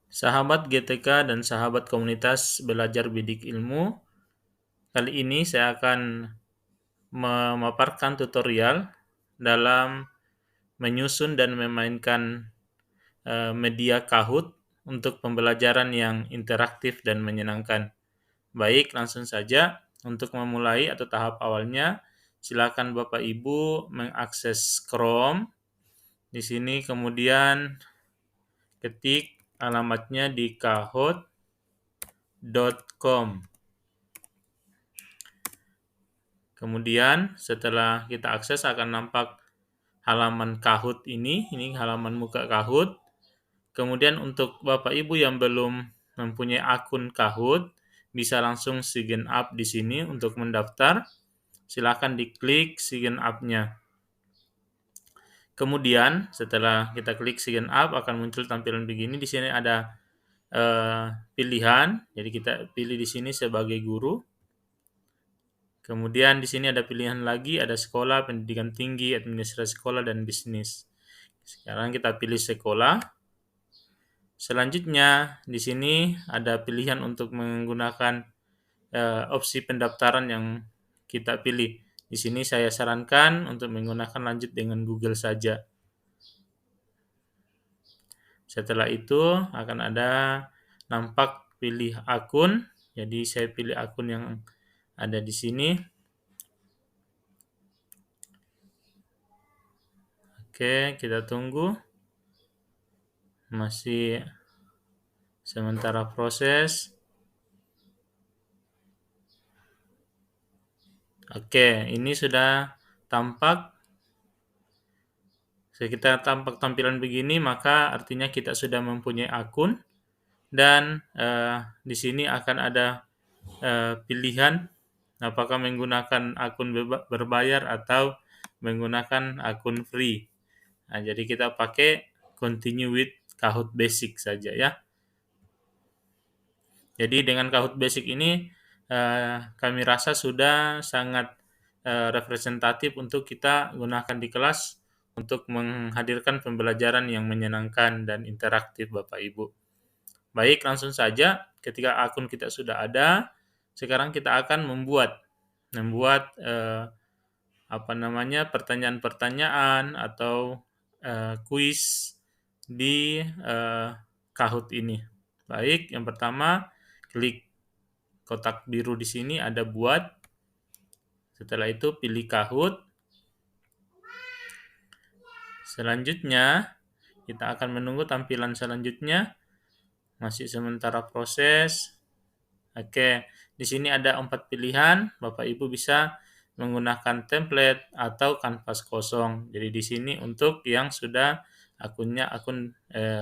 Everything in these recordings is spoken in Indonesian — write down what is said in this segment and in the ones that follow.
Sahabat GTK dan sahabat komunitas belajar bidik ilmu, kali ini saya akan memaparkan tutorial dalam menyusun dan memainkan media Kahoot untuk pembelajaran yang interaktif dan menyenangkan. Baik, langsung saja. Untuk memulai atau tahap awalnya, silakan Bapak Ibu mengakses Chrome. Di sini kemudian ketik alamatnya di kahoot.com. Kemudian setelah kita akses akan nampak halaman Kahoot ini halaman muka Kahoot. Kemudian untuk Bapak Ibu yang belum mempunyai akun Kahoot, bisa langsung sign up di sini untuk mendaftar. Silakan diklik sign up-nya. Kemudian setelah kita klik sign up akan muncul tampilan begini. Di sini ada pilihan. Jadi kita pilih di sini sebagai guru. Kemudian di sini ada pilihan lagi, ada sekolah, pendidikan tinggi, administrasi sekolah, dan bisnis. Sekarang kita pilih sekolah. Selanjutnya di sini ada pilihan untuk menggunakan opsi pendaftaran yang kita pilih. Di sini saya sarankan untuk menggunakan lanjut dengan Google saja. Setelah itu akan ada nampak pilih akun. Jadi saya pilih akun yang ada di sini. Oke, kita tunggu. Masih sementara proses. Oke, ini sudah tampak. Jika tampak tampilan begini, maka artinya kita sudah mempunyai akun dan di sini akan ada pilihan apakah menggunakan akun berbayar atau menggunakan akun free. Nah, jadi kita pakai continue with Kahoot Basic saja ya. Jadi dengan Kahoot Basic ini kami rasa sudah sangat representatif untuk kita gunakan di kelas untuk menghadirkan pembelajaran yang menyenangkan dan interaktif Bapak Ibu. Baik, langsung saja ketika akun kita sudah ada, sekarang kita akan membuat pertanyaan-pertanyaan atau kuis di Kahoot ini. Baik, yang pertama klik kotak biru di sini ada buat. Setelah itu pilih Kahoot. Selanjutnya kita akan menunggu tampilan selanjutnya. Masih sementara proses. Oke, di sini ada 4 pilihan. Bapak Ibu bisa menggunakan template atau kanvas kosong. Jadi di sini untuk yang sudah akun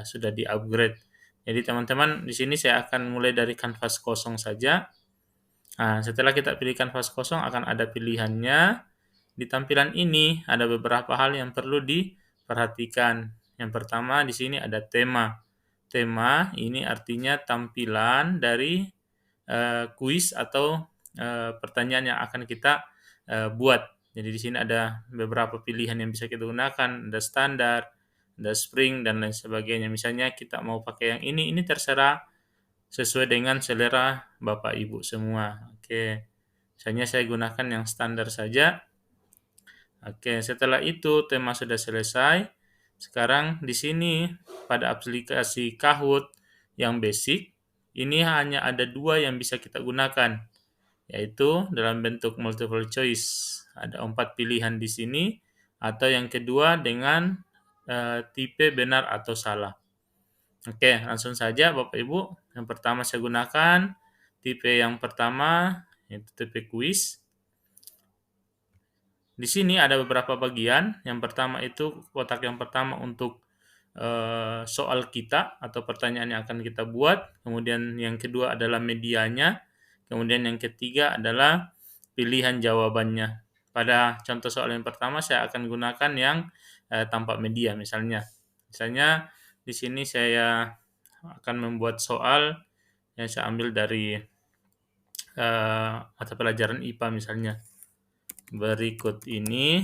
sudah di-upgrade. Jadi teman-teman di sini saya akan mulai dari kanvas kosong saja. Nah, setelah kita pilih kanvas kosong akan ada pilihannya. Di tampilan ini ada beberapa hal yang perlu diperhatikan. Yang pertama di sini ada tema. Tema ini artinya tampilan dari kuis atau pertanyaan yang akan kita buat. Jadi di sini ada beberapa pilihan yang bisa kita gunakan, ada standar, ada spring dan lain sebagainya. Misalnya kita mau pakai yang ini terserah sesuai dengan selera Bapak Ibu semua. Oke. Misalnya saya gunakan yang standar saja. Oke, setelah itu tema sudah selesai. Sekarang di sini pada aplikasi Kahoot yang basic, ini hanya ada 2 yang bisa kita gunakan, yaitu dalam bentuk multiple choice. Ada 4 pilihan di sini, atau yang kedua dengan tipe benar atau salah. Oke, langsung saja Bapak Ibu. Yang pertama saya gunakan tipe yang pertama, yaitu tipe quiz. Di sini ada beberapa bagian. Yang pertama itu kotak yang pertama untuk soal kita atau pertanyaan yang akan kita buat. Kemudian yang kedua adalah medianya. Kemudian yang ketiga adalah pilihan jawabannya. Pada contoh soal yang pertama saya akan gunakan yang tanpa media misalnya. Misalnya di sini saya akan membuat soal yang saya ambil dari mata pelajaran IPA misalnya. Berikut ini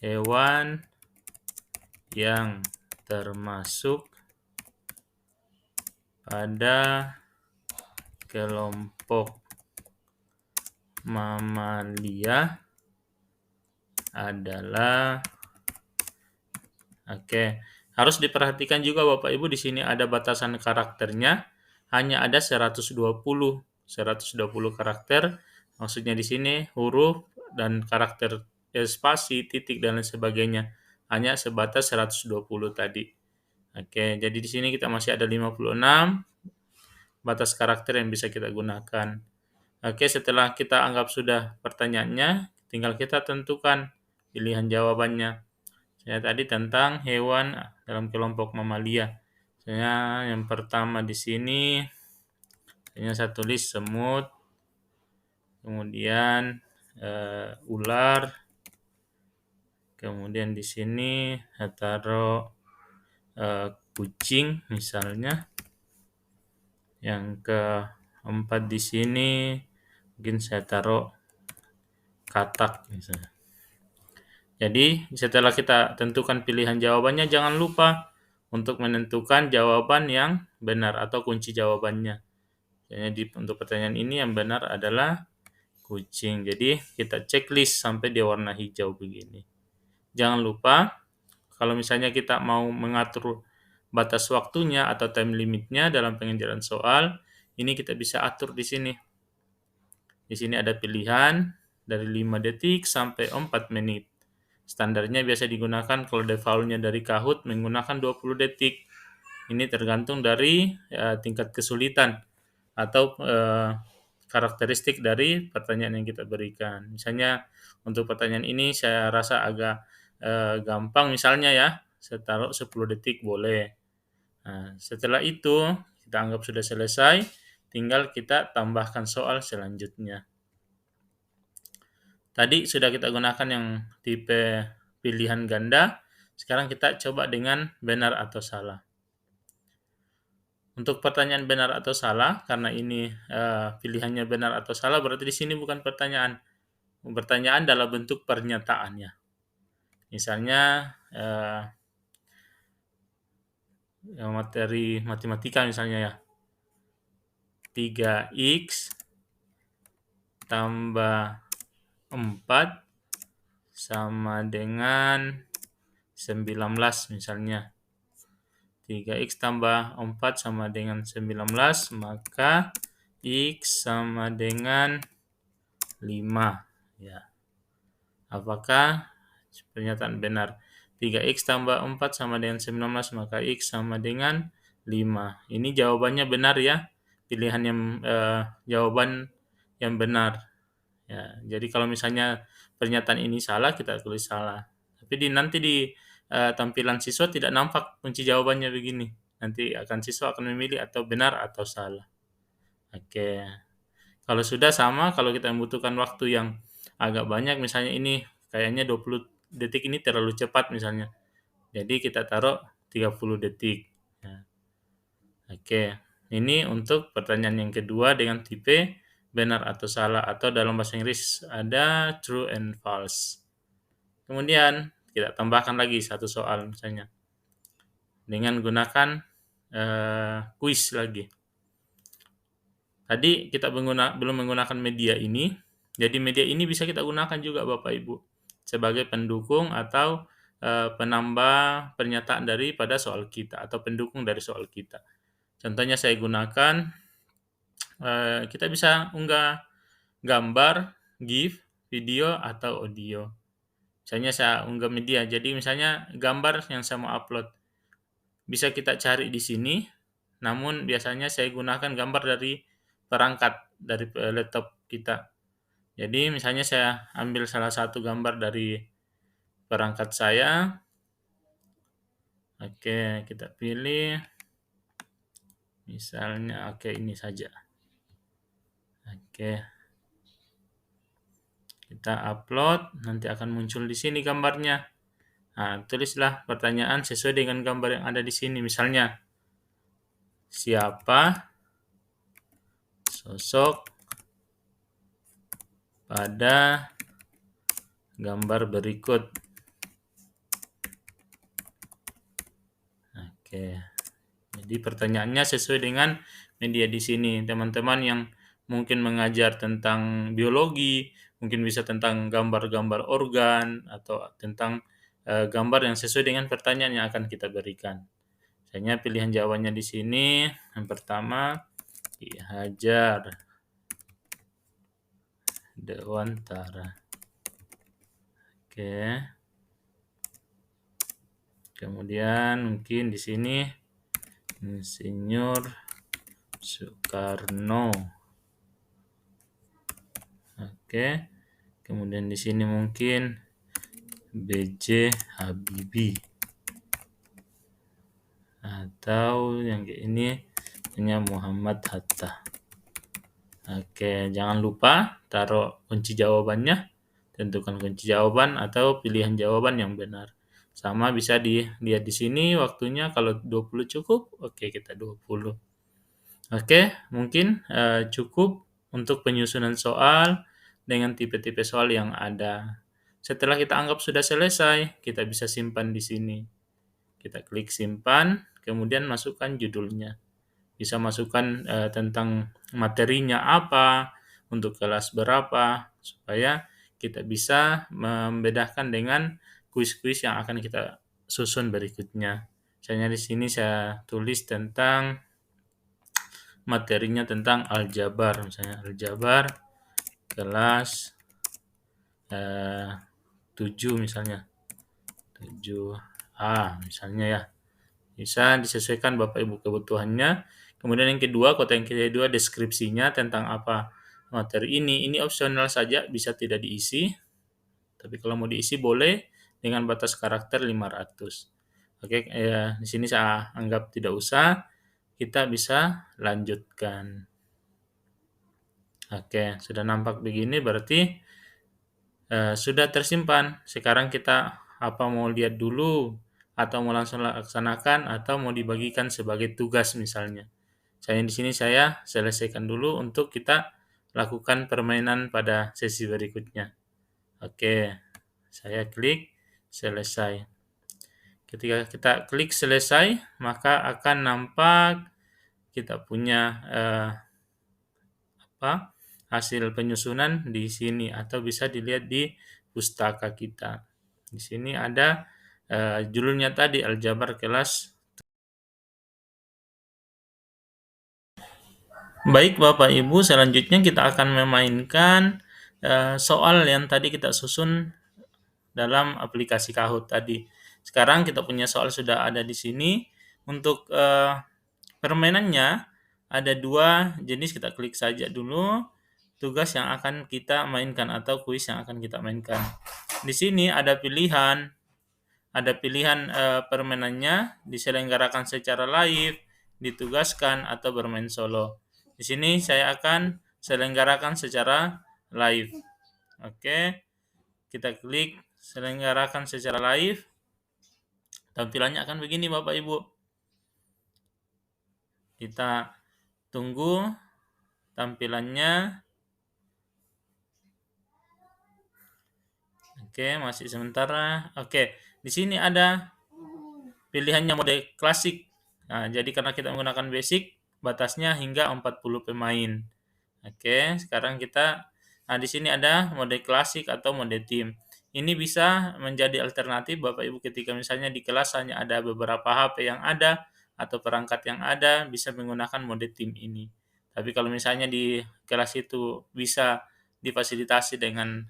hewan yang termasuk pada kelompok mamalia adalah harus diperhatikan juga Bapak Ibu, di sini ada batasan karakternya, hanya ada 120 karakter. Maksudnya di sini huruf dan karakter spasi, titik dan lain sebagainya hanya sebatas 120 tadi. Jadi di sini kita masih ada 56 batas karakter yang bisa kita gunakan. Setelah kita anggap sudah pertanyaannya, tinggal kita tentukan pilihan jawabannya. Saya tadi tentang hewan dalam kelompok mamalia. Yang pertama di sini, saya tulis semut, kemudian ular, kemudian di sini saya taruh kucing misalnya. Yang keempat di sini mungkin saya taruh katak misalnya. Jadi setelah kita tentukan pilihan jawabannya, jangan lupa untuk menentukan jawaban yang benar atau kunci jawabannya. Jadi untuk pertanyaan ini yang benar adalah kucing. Jadi kita checklist sampai dia warna hijau begini. Jangan lupa kalau misalnya kita mau mengatur batas waktunya atau time limitnya dalam pengerjaan soal, ini kita bisa atur di sini. Di sini ada pilihan dari 5 detik sampai 4 menit. Standarnya biasa digunakan kalau defaultnya dari Kahoot menggunakan 20 detik. Ini tergantung dari tingkat kesulitan atau karakteristik dari pertanyaan yang kita berikan. Misalnya untuk pertanyaan ini saya rasa agak gampang misalnya ya, saya taruh 10 detik boleh. Nah, setelah itu kita anggap sudah selesai, tinggal kita tambahkan soal selanjutnya. Tadi sudah kita gunakan yang tipe pilihan ganda, sekarang kita coba dengan benar atau salah. Untuk pertanyaan benar atau salah, karena ini pilihannya benar atau salah, berarti di sini bukan pertanyaan. Pertanyaan dalam bentuk pernyataannya. Misalnya materi matematika misalnya ya. 3x tambah 4 sama dengan 19 misalnya. 3x tambah 4 sama dengan 19, maka x sama dengan 5. Ya. Apakah pernyataan benar? 3x tambah 4 sama dengan 19, maka x sama dengan 5. Ini jawabannya benar ya. Pilihan yang jawaban yang benar. Ya, jadi kalau misalnya pernyataan ini salah, kita tulis salah. Tapi nanti di tampilan siswa tidak nampak kunci jawabannya begini. Nanti siswa akan memilih atau benar atau salah. Kalau sudah sama, kalau kita membutuhkan waktu yang agak banyak, misalnya ini kayaknya 20 detik ini terlalu cepat misalnya. Jadi kita taruh 30 detik. Ya. Ini untuk pertanyaan yang kedua dengan tipe benar atau salah, atau dalam bahasa Inggris ada true and false. Kemudian kita tambahkan lagi satu soal misalnya dengan gunakan kuis lagi. Tadi kita belum menggunakan media ini, jadi media ini bisa kita gunakan juga Bapak Ibu sebagai pendukung atau penambah pernyataan daripada soal kita atau pendukung dari soal kita. Contohnya saya gunakan, kita bisa unggah gambar, GIF, video, atau audio. Misalnya saya unggah media, jadi misalnya gambar yang saya mau upload, bisa kita cari di sini, namun biasanya saya gunakan gambar dari perangkat, dari laptop kita. Jadi misalnya saya ambil salah satu gambar dari perangkat saya. Kita pilih. Misalnya, ini saja. Kita upload, nanti akan muncul di sini gambarnya. Nah, tulislah pertanyaan sesuai dengan gambar yang ada di sini. Misalnya, siapa sosok pada gambar berikut? Oke. Jadi pertanyaannya sesuai dengan media di sini. Teman-teman yang mungkin mengajar tentang biologi, mungkin bisa tentang gambar-gambar organ atau tentang gambar yang sesuai dengan pertanyaan yang akan kita berikan. Misalnya pilihan jawabannya di sini. Yang pertama, Ki Hajar Dewantara. Oke. Kemudian mungkin di sini Insinyur Soekarno. Oke. Kemudian di sini mungkin B.J. Habibie. Atau yang kayak ini punya Muhammad Hatta. Oke, jangan lupa taruh kunci jawabannya, tentukan kunci jawaban atau pilihan jawaban yang benar. Sama bisa dilihat di sini waktunya, kalau 20 cukup, oke kita 20. Oke, mungkin cukup untuk penyusunan soal dengan tipe-tipe soal yang ada. Setelah kita anggap sudah selesai, kita bisa simpan di sini. Kita klik simpan, kemudian masukkan judulnya. Bisa masukkan tentang materinya apa, untuk kelas berapa, supaya kita bisa membedakan dengan kuis-kuis yang akan kita susun berikutnya. Misalnya di sini saya tulis tentang materinya tentang aljabar, misalnya aljabar kelas 7 misalnya, 7A misalnya ya. Bisa disesuaikan Bapak Ibu kebutuhannya. Kemudian yang kedua, kota yang kedua deskripsinya tentang apa materi ini. Ini opsional saja, bisa tidak diisi. Tapi kalau mau diisi boleh dengan batas karakter 500. Oke, di sini saya anggap tidak usah. Kita bisa lanjutkan. Oke, sudah nampak begini berarti sudah tersimpan. Sekarang kita apa mau lihat dulu atau mau langsung laksanakan atau mau dibagikan sebagai tugas misalnya. Saya di sini saya selesaikan dulu untuk kita lakukan permainan pada sesi berikutnya. Oke, saya klik selesai. Ketika kita klik selesai, maka akan nampak kita punya hasil penyusunan di sini atau bisa dilihat di pustaka kita. Di sini ada judulnya tadi aljabar kelas. Baik Bapak Ibu, selanjutnya kita akan memainkan soal yang tadi kita susun dalam aplikasi Kahoot tadi. Sekarang kita punya soal sudah ada di sini. Untuk permainannya ada dua jenis, kita klik saja dulu tugas yang akan kita mainkan atau kuis yang akan kita mainkan. Di sini ada pilihan permainannya diselenggarakan secara live, ditugaskan atau bermain solo. Di sini saya akan selenggarakan secara live. Oke, kita klik selenggarakan secara live. Tampilannya akan begini Bapak Ibu. Kita tunggu tampilannya. Oke, masih sementara. Oke, di sini ada pilihannya mode klasik. Nah, jadi karena kita menggunakan basic, batasnya hingga 40 pemain. Oke, sekarang di sini ada mode klasik atau mode tim. Ini bisa menjadi alternatif Bapak Ibu ketika misalnya di kelas hanya ada beberapa HP yang ada atau perangkat yang ada, bisa menggunakan mode tim ini. Tapi kalau misalnya di kelas itu bisa difasilitasi dengan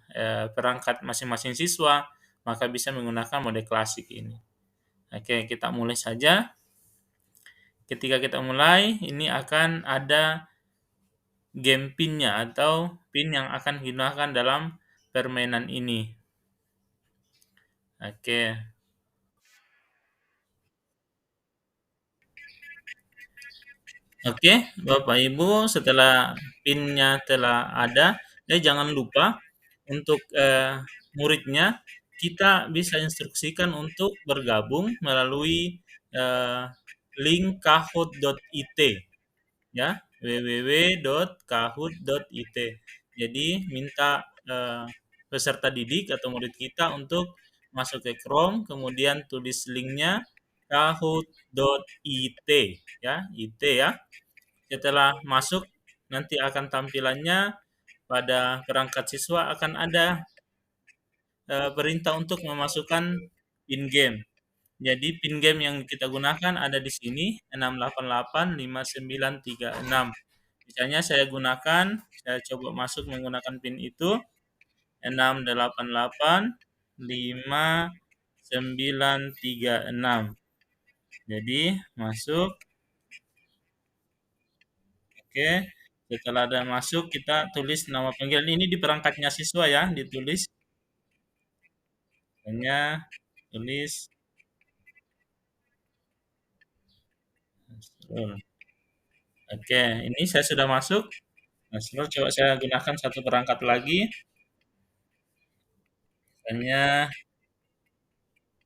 perangkat masing-masing siswa, maka bisa menggunakan mode klasik ini. Oke, kita mulai saja. Ketika kita mulai, ini akan ada game pin-nya atau pin yang akan digunakan dalam permainan ini. Oke. Oke, Bapak Ibu, setelah pin-nya telah ada, jangan lupa untuk muridnya kita bisa instruksikan untuk bergabung melalui eh, link kahoot.it ya, www.kahoot.it. Jadi minta peserta didik atau murid kita untuk masuk ke Chrome, kemudian tulis linknya, kahoot.it ya, IT ya. Setelah masuk nanti akan tampilannya pada perangkat siswa akan ada perintah untuk memasukkan PIN game. Jadi PIN game yang kita gunakan ada di sini 6885936. Misalnya saya coba masuk menggunakan PIN itu 6885936. Jadi masuk, oke. Setelah ada masuk kita tulis nama panggilan ini di perangkatnya siswa ya, ditulis hanya tulis Nasrul. Oke, ini saya sudah masuk. Nasrul, coba saya gunakan satu perangkat lagi. Misalnya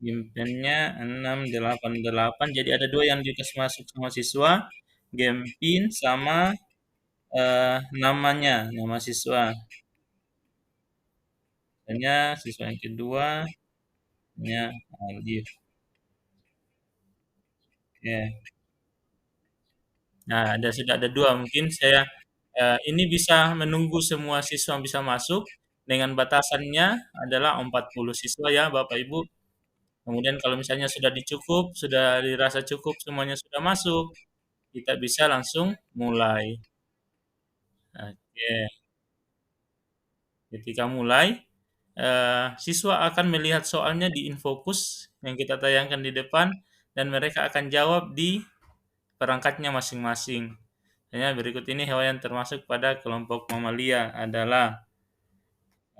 gamepinnya 688. Jadi ada dua yang dikasih masuk sama siswa. Game pin sama namanya, nama siswa. Misalnya siswa yang kedua, nya Alif. Oke. Nah, sudah ada dua. Mungkin saya ini bisa menunggu semua siswa bisa masuk dengan batasannya adalah 40 siswa ya, Bapak Ibu. Kemudian kalau misalnya sudah dirasa cukup semuanya sudah masuk, kita bisa langsung mulai. Oke, ketika mulai, siswa akan melihat soalnya di InFocus yang kita tayangkan di depan dan mereka akan jawab di perangkatnya masing-masing. Hanya berikut ini hewan yang termasuk pada kelompok mamalia adalah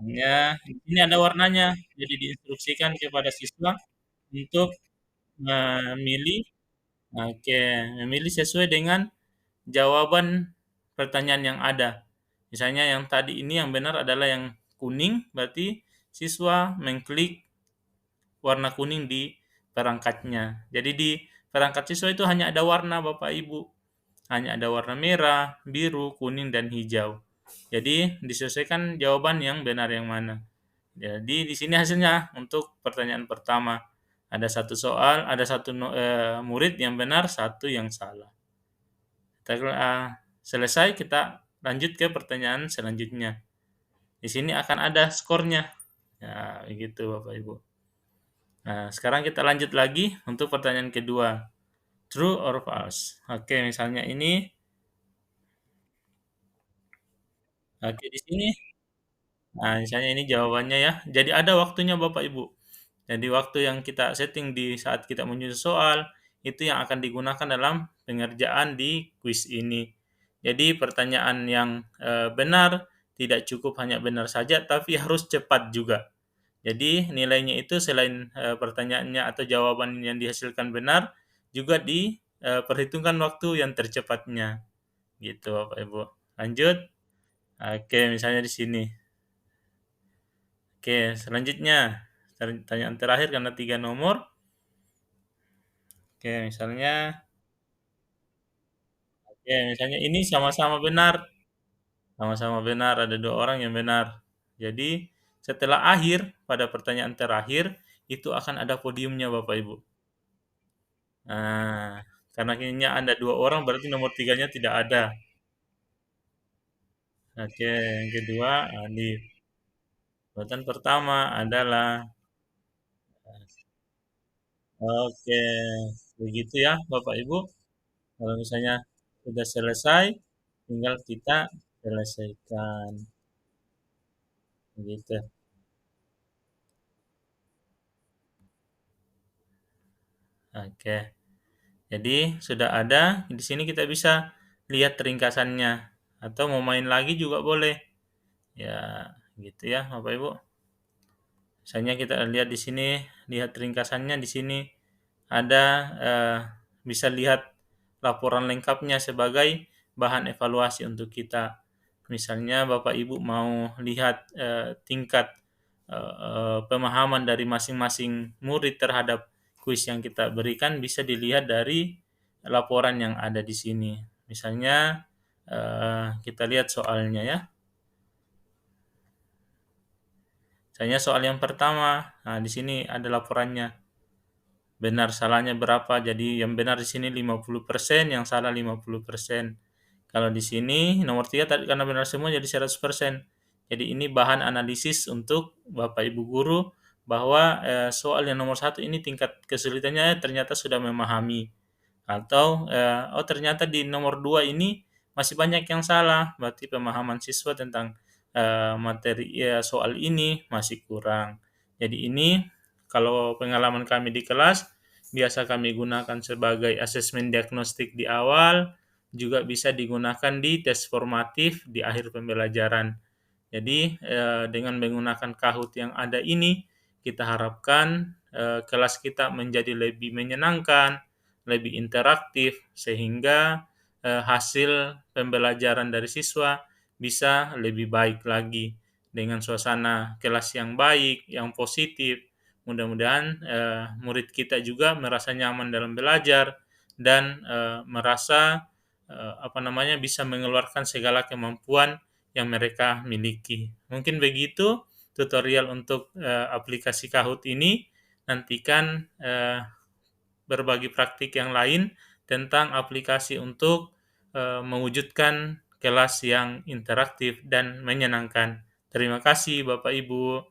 ini ada warnanya. Jadi diinstruksikan kepada siswa untuk memilih, oke, memilih sesuai dengan jawaban pertanyaan yang ada. Misalnya yang tadi ini yang benar adalah yang kuning, berarti siswa mengklik warna kuning di perangkatnya. Jadi di perangkat siswa itu hanya ada warna Bapak Ibu. Hanya ada warna merah, biru, kuning, dan hijau. Jadi disesuaikan jawaban yang benar yang mana. Jadi di sini hasilnya untuk pertanyaan pertama. Ada satu soal, ada satu murid yang benar, satu yang salah. Selesai, kita lanjut ke pertanyaan selanjutnya. Di sini akan ada skornya. Ya, begitu Bapak Ibu. Nah, sekarang kita lanjut lagi untuk pertanyaan kedua. True or false? Oke, misalnya ini. Oke, di sini. Nah, misalnya ini jawabannya ya. Jadi ada waktunya Bapak Ibu. Jadi waktu yang kita setting di saat kita menyusun soal, itu yang akan digunakan dalam pengerjaan di kuis ini. Jadi pertanyaan yang benar tidak cukup hanya benar saja, tapi harus cepat juga. Jadi nilainya itu selain pertanyaannya atau jawaban yang dihasilkan benar, juga diperhitungkan waktu yang tercepatnya. Gitu Bapak Ibu. Lanjut. Oke, misalnya di sini. Oke, selanjutnya pertanyaan terakhir karena 3 nomor. Oke, misalnya ini sama-sama benar. Sama-sama benar, ada dua orang yang benar. Jadi, setelah akhir, pada pertanyaan terakhir, itu akan ada podiumnya Bapak Ibu. Nah, karena kayaknya ada dua orang, berarti nomor tiganya tidak ada. Oke, yang kedua, Alif. Urutan pertama adalah, oke, begitu ya Bapak Ibu. Kalau misalnya sudah selesai, tinggal kita selesaikan. Begitu. Oke. Jadi sudah ada, di sini kita bisa lihat ringkasannya atau mau main lagi juga boleh. Ya, gitu ya Bapak Ibu. Misalnya kita lihat di sini, lihat ringkasannya di sini ada bisa lihat laporan lengkapnya sebagai bahan evaluasi untuk kita. Misalnya Bapak Ibu mau lihat tingkat pemahaman dari masing-masing murid terhadap kuis yang kita berikan bisa dilihat dari laporan yang ada di sini. Misalnya kita lihat soalnya ya. Misalnya soal yang pertama, nah di sini ada laporannya. benar salahnya berapa. Jadi yang benar di sini 50%, yang salah 50%. Kalau di sini nomor 3 tadi karena benar semua jadi 100%. Jadi ini bahan analisis untuk Bapak Ibu guru bahwa soal yang nomor 1 ini tingkat kesulitannya ternyata sudah memahami. Atau oh ternyata di nomor 2 ini masih banyak yang salah, berarti pemahaman siswa tentang materi soal ini masih kurang. Jadi ini kalau pengalaman kami di kelas biasa kami gunakan sebagai asesmen diagnostik di awal, juga bisa digunakan di tes formatif di akhir pembelajaran. Jadi dengan menggunakan Kahoot yang ada ini, kita harapkan kelas kita menjadi lebih menyenangkan, lebih interaktif, sehingga hasil pembelajaran dari siswa bisa lebih baik lagi dengan suasana kelas yang baik, yang positif. Mudah-mudahan murid kita juga merasa nyaman dalam belajar dan merasa bisa mengeluarkan segala kemampuan yang mereka miliki. Mungkin begitu tutorial untuk aplikasi Kahoot ini. Nantikan berbagi praktik yang lain tentang aplikasi untuk mewujudkan kelas yang interaktif dan menyenangkan. Terima kasih Bapak Ibu.